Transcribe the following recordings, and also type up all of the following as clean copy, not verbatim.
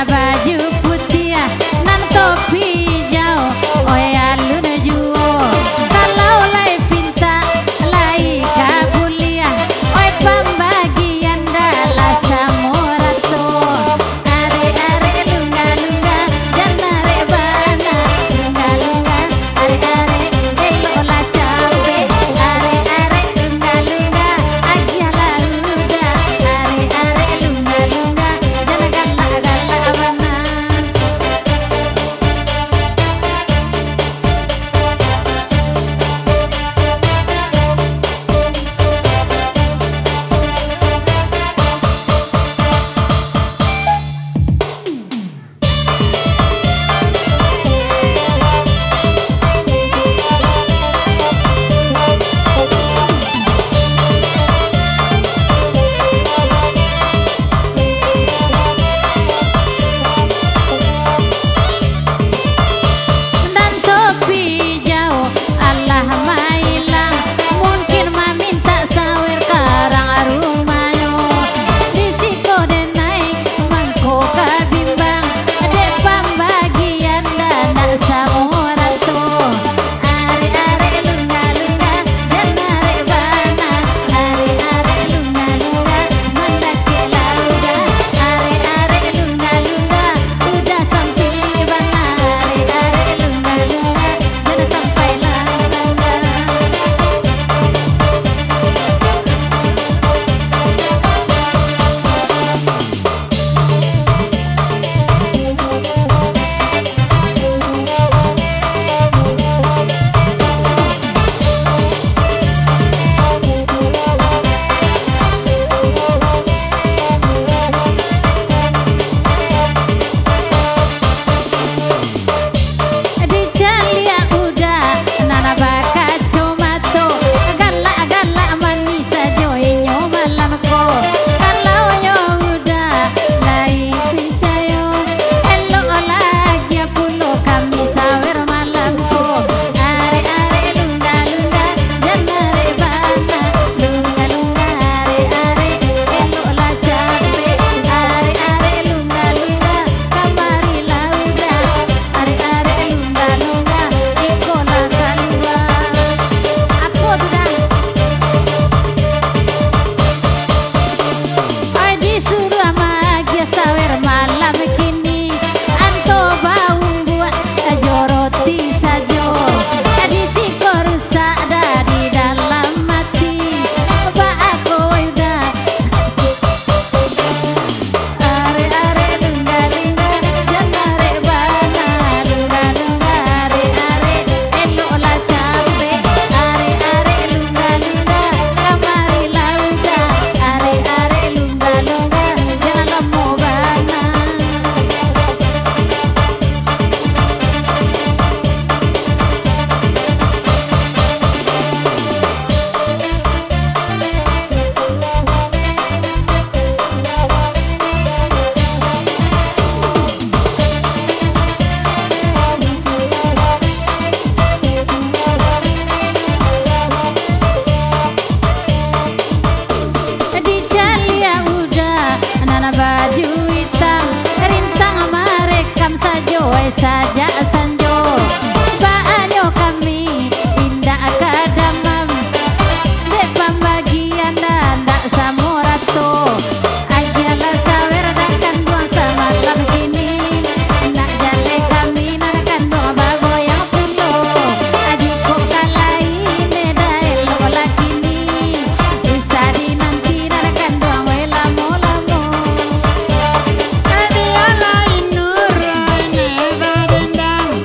nana baju putih nan topi hijau oi alun juo kalau lai pinta lai kabulia oi pembagian dalam samurato are are lunga lunga janare bana lunga lunga are are elo la cabe are are lunga lunga agiala uda are are lunga lunga jana galla galla bana. Dan topi jauh Allah mailang mungkin meminta sawer karang rumahnya disiko dan naik mangko kabimbang dek pembagian dana samurato are are lunga lunga janare bana are are lunga lunga mendaki lauga are are lunga lunga udah sampai bana are are lunga lunga jangan sampai langga. Di Jalia udah nana baka comato galak galak manis joinyo malamko kalau nyo udah lai picayo elo lagi pulo kami sawer malamko are are lunga lunga janare bana lunga lunga are are elo la cabe are are lunga lunga kamari lauda are are lunga lunga iko la kalua apa sudah ai disuruh sama dia sawer malam kini anto baung buat joroti sajo di siko rusak dari dalam mati ba aku udah are are lunga lunga janare bana lunga lunga are are elo la cabe are are lunga lunga kamari lauda are are lunga lunga jangan lemo bana. Di Jalia udah nana baju hitam rintang merekam sajo saja sanjo baanyo kami indah kadamam dek pembagian dana samurato ajalah sawer dakan buang semalam kini nak jale kami nanakan doa bagoyang pulo adiko kalai meda elo lakini bisa dinanti nanakan doa welamo lamo Adiala inur ne badendang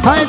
Hai